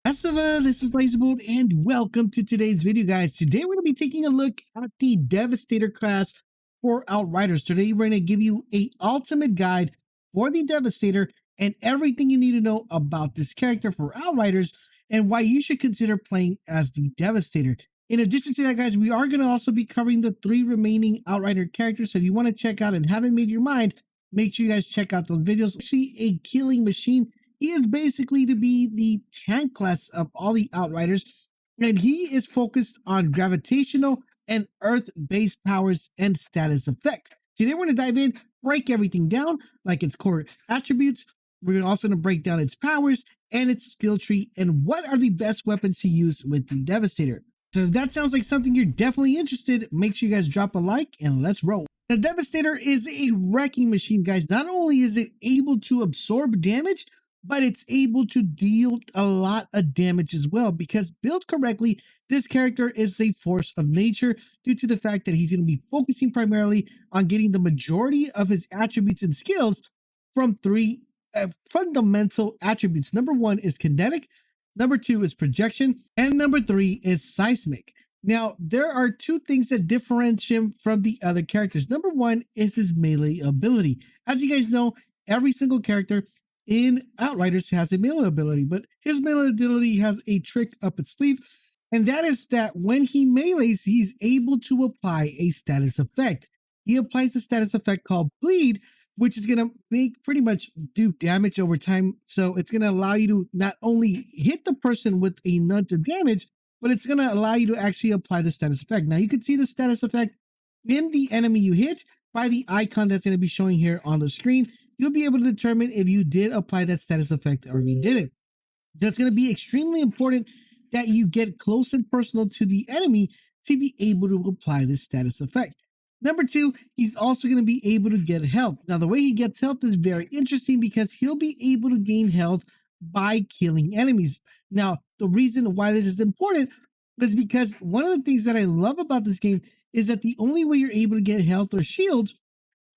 This is LaserBolt and welcome to today's video, guys. Today we're going to be taking a look at the Devastator class for Outriders. Today we're going to give you a ultimate guide for the Devastator and everything you need to know about this character for Outriders and why you should consider playing as the Devastator. In addition to that, guys, we are going to also be covering the 3 remaining Outrider characters. So if you want to check out and haven't made your mind, make sure you guys check out those videos. See a killing machine. He is basically to be the tank class of all the Outriders, and he is focused on gravitational and earth-based powers and status effect. Today we're going to dive in, break everything down, like its core attributes. We're also going to break down its powers and its skill tree, and what are the best weapons to use with the Devastator. So if that sounds like something you're definitely interested, make sure you guys drop a like and let's roll. The Devastator is a wrecking machine, guys. Not only is it able to absorb damage, but it's able to deal a lot of damage as well, because built correctly, this character is a force of nature due to the fact that he's going to be focusing primarily on getting the majority of his attributes and skills from 3 fundamental attributes. Number 1 is kinetic, number 2 is projection, and number 3 is seismic. Now, there are 2 things that differentiate him from the other characters. Number 1 is his melee ability. As you guys know, every single character in Outriders has a melee ability, but his melee ability has a trick up its sleeve, and that is that when he melees, he's able to apply a status effect. He applies a status effect called bleed, which is going to make pretty much do damage over time. So it's going to allow you to not only hit the person with a nut of damage, but it's going to allow you to actually apply the status effect. Now you can see the status effect in the enemy you hit by the icon that's going to be showing here on the screen. You'll be able to determine if you did apply that status effect or you didn't. That's going to be extremely important that you get close and personal to the enemy to be able to apply this status effect. Number 2, he's also going to be able to get health. Now, the way he gets health is very interesting because he'll be able to gain health by killing enemies. Now, the reason why this is important is because one of the things that I love about this game is that the only way you're able to get health or shields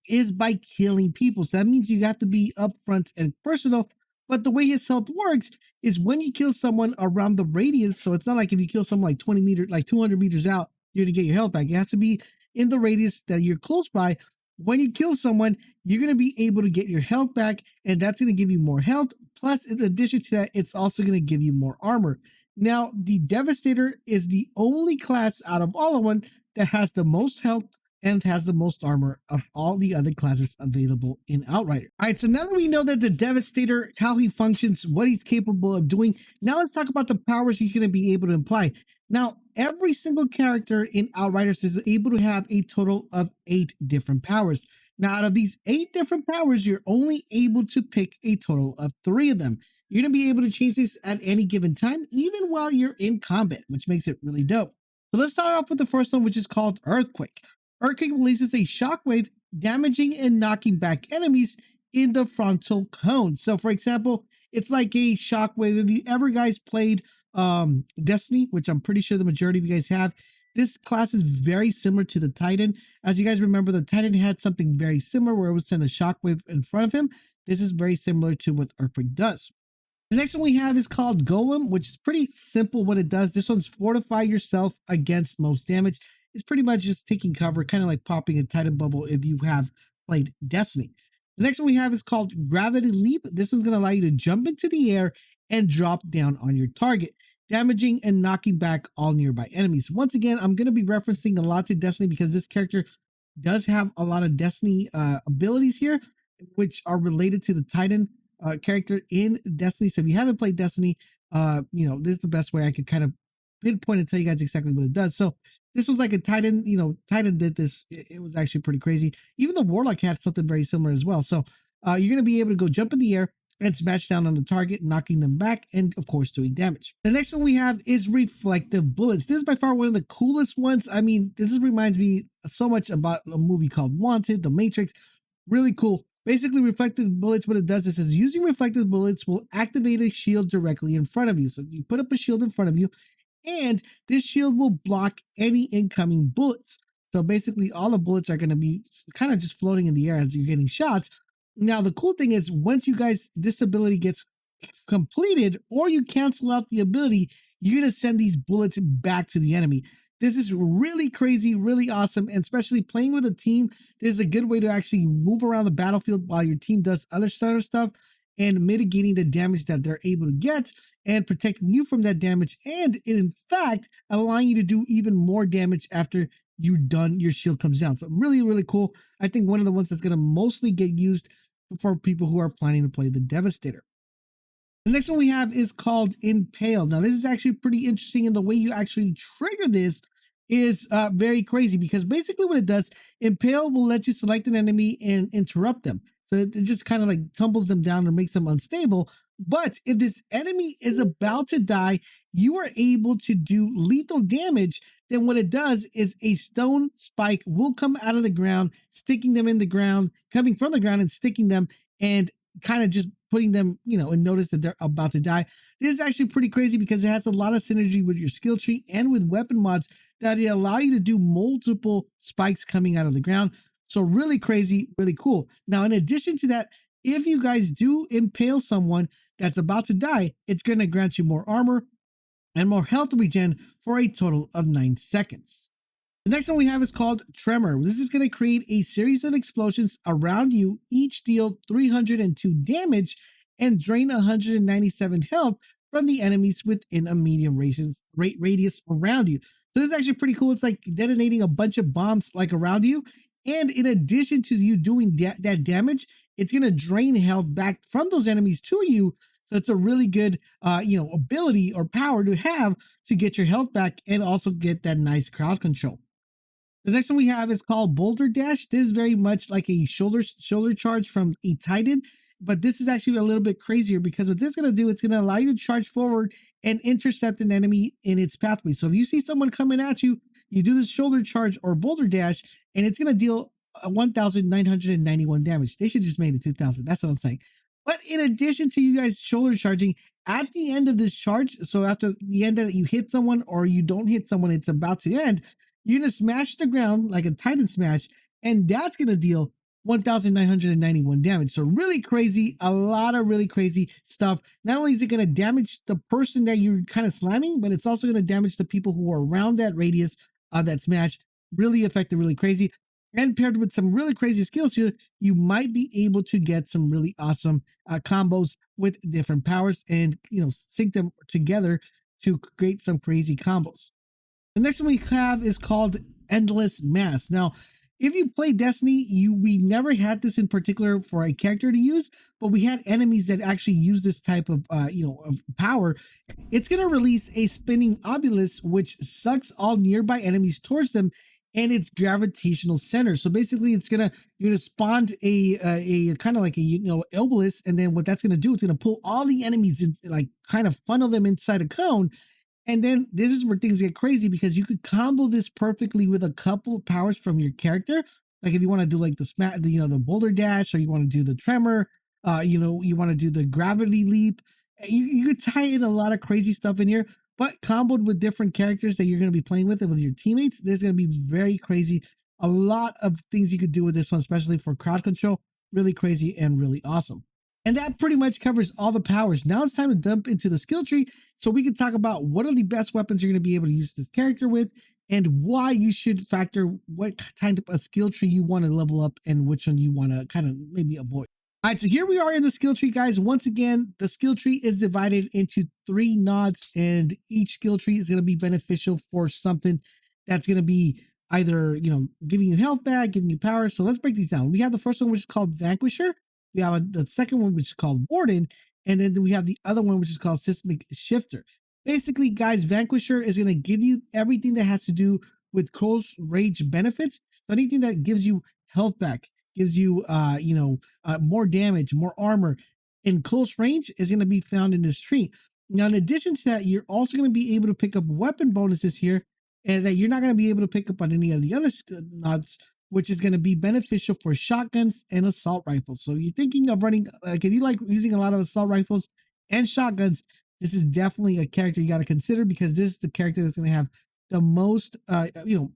is by killing people. So that means you have to be upfront and personal. But the way his health works is when you kill someone around the radius. So it's not like if you kill someone like 20 meters, like 200 meters out, you're going to get your health back. It has to be in the radius that you're close by. When you kill someone, you're going to be able to get your health back, and that's going to give you more health. Plus, in addition to that, it's also going to give you more armor. Now, the Devastator is the only class out of all of them that has the most health and has the most armor of all the other classes available in Outrider. All right, so now that we know that the Devastator, how he functions, what he's capable of doing, now let's talk about the powers he's going to be able to apply. Now, every single character in Outriders is able to have a total of 8 different powers. Now, out of these 8 different powers, you're only able to pick a total of 3 of them. You're going to be able to change this at any given time, even while you're in combat, which makes it really dope. So let's start off with the first one, which is called Earthquake. Earthquake releases a shockwave, damaging and knocking back enemies in the frontal cone. So, for example, it's like a shockwave. If you ever guys played Destiny, which I'm pretty sure the majority of you guys have, this class is very similar to the Titan. As you guys remember, the Titan had something very similar where it would send a shockwave in front of him. This is very similar to what Earthquake does. The next one we have is called Golem, which is pretty simple what it does. This one's fortify yourself against most damage. It's pretty much just taking cover, kind of like popping a Titan bubble if you have played Destiny. The next one we have is called Gravity Leap. This one's going to allow you to jump into the air and drop down on your target, damaging and knocking back all nearby enemies. Once again, I'm going to be referencing a lot to Destiny because this character does have a lot of Destiny abilities here, which are related to the Titan character in Destiny. So if you haven't played Destiny, this is the best way I could kind of pinpoint and tell you guys exactly what it does. So this was like a Titan, Titan did this. It was actually pretty crazy. Even the Warlock had something very similar as well. So you're going to be able to go jump in the air and smash down on the target, knocking them back, and of course doing damage. The next one we have is reflective bullets. This is by far one of the coolest ones. I mean, this reminds me so much about a movie called Wanted, The Matrix. Really cool. Basically, reflective bullets, what it does is using reflective bullets will activate a shield directly in front of you. So you put up a shield in front of you, and this shield will block any incoming bullets. So basically, all the bullets are going to be kind of just floating in the air as you're getting shots. Now, the cool thing is once you guys, this ability gets completed or you cancel out the ability, you're going to send these bullets back to the enemy. This is really crazy, really awesome, and especially playing with a team, there's a good way to actually move around the battlefield while your team does other sort of stuff and mitigating the damage that they're able to get and protecting you from that damage, and in fact allowing you to do even more damage after you're done, your shield comes down. So really, really cool. I think one of the ones that's going to mostly get used for people who are planning to play the Devastator. The next one we have is called Impale. Now, this is actually pretty interesting, and the way you actually trigger this is very crazy, because basically what it does, Impale will let you select an enemy and interrupt them. So it just kind of like tumbles them down or makes them unstable. But if this enemy is about to die, you are able to do lethal damage. Then what it does is a stone spike will come out of the ground, sticking them in the ground, coming from the ground and sticking them, and kind of just putting them, and notice that they're about to die. This is actually pretty crazy because it has a lot of synergy with your skill tree and with weapon mods that allow you to do multiple spikes coming out of the ground. So really crazy, really cool. Now, in addition to that, if you guys do impale someone that's about to die, it's going to grant you more armor and more health regen for a total of 9 seconds. The next one we have is called TREMOR. This is going to create a series of explosions around you, each deal 302 damage and drain 197 health from the enemies within a medium radius around you. So this is actually pretty cool. It's like detonating a bunch of bombs like around you. And in addition to you doing that damage, it's going to drain health back from those enemies to you. So it's a really good, ability or power to have to get your health back and also get that nice crowd control. The next one we have is called BOULDERDASH. This is very much like a shoulder charge from a Titan, but this is actually a little bit crazier, because what this is going to do, it's going to allow you to charge forward and intercept an enemy in its pathway. So if you see someone coming at you, you do this shoulder charge or BOULDERDASH, and it's going to deal 1,991 damage. They should just made it 2,000. That's what I'm saying. But in addition to you guys shoulder charging, at the end of this charge, so after the end that you hit someone or you don't hit someone, it's about to end, you're going to smash the ground like a Titan smash, and that's going to deal 1,991 damage. So really crazy, a lot of really crazy stuff. Not only is it going to damage the person that you're kind of slamming, but it's also going to damage the people who are around that radius of that smash. Really effective, really crazy. And paired with some really crazy skills here, you might be able to get some really awesome combos with different powers and, sync them together to create some crazy combos. The next one we have is called Endless Mass. Now, if you play Destiny, we never had this in particular for a character to use, but we had enemies that actually use this type of, of power. It's going to release a spinning obelisk, which sucks all nearby enemies towards them, and its gravitational center. So basically, you're gonna spawn a kind of like a obelisk, and then what that's gonna do, it's gonna pull all the enemies in, like kind of funnel them inside a cone. And then this is where things get crazy, because you could combo this perfectly with a couple of powers from your character. Like if you want to do like the BOULDERDASH, or you want to do the TREMOR, you want to do the gravity leap. You could tie in a lot of crazy stuff in here, but comboed with different characters that you're going to be playing with and with your teammates, there's going to be very crazy. A lot of things you could do with this one, especially for crowd control. Really crazy and really awesome. And that pretty much covers all the powers. Now it's time to dump into the skill tree so we can talk about what are the best weapons you're going to be able to use this character with, and why you should factor what kind of a skill tree you want to level up and which one you want to kind of maybe avoid. All right, so here we are in the skill tree, guys. Once again, the skill tree is divided into 3 nodes, and each skill tree is going to be beneficial for something that's going to be either, giving you health back, giving you power. So let's break these down. We have the first one, which is called Vanquisher. We have the second one, which is called Warden. And then we have the other one, which is called Seismic Shifter. Basically, guys, Vanquisher is going to give you everything that has to do with close range benefits. So anything that gives you health back, gives you, more damage, more armor in close range is going to be found in this tree. Now, in addition to that, you're also going to be able to pick up weapon bonuses here, and that you're not going to be able to pick up on any of the other nodes, which is going to be beneficial for shotguns and assault rifles. So you're thinking of running, like if you like using a lot of assault rifles and shotguns, this is definitely a character you got to consider, because this is the character that's going to have the most,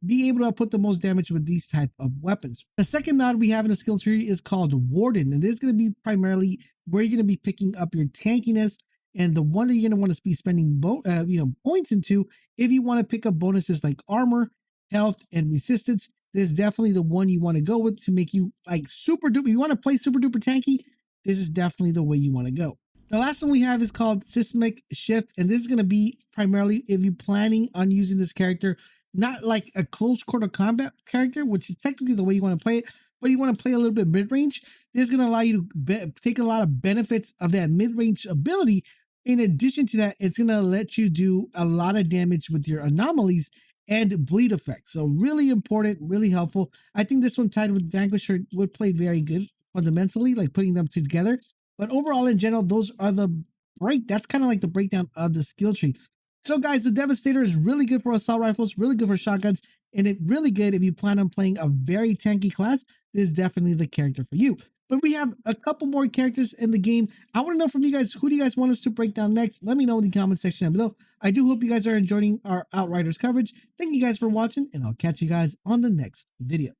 be able to put the most damage with these type of weapons. The second nod we have in the skill tree is called Warden, and this is going to be primarily where you're going to be picking up your tankiness, and the one that you're going to want to be spending points into if you want to pick up bonuses like armor, health, and resistance. This is definitely the one you want to go with to make you like super duper. You want to play super duper tanky, this is definitely the way you want to go. The last one we have is called Seismic Shift, and this is going to be primarily if you're planning on using this character, not like a close quarter combat character, which is technically the way you want to play it, but you want to play a little bit mid-range. This is going to allow you to take a lot of benefits of that mid-range ability. In addition to that, it's going to let you do a lot of damage with your anomalies and bleed effects. So really important, really helpful. I think this one tied with Vanquisher would play very good fundamentally, like putting them together. But overall, in general, those are that's kind of like the breakdown of the skill tree. So guys, the Devastator is really good for assault rifles, really good for shotguns, and it's really good if you plan on playing a very tanky class. This is definitely the character for you. But we have a couple more characters in the game. I want to know from you guys, who do you guys want us to break down next? Let me know in the comment section down below. I do hope you guys are enjoying our Outriders coverage. Thank you guys for watching, and I'll catch you guys on the next video.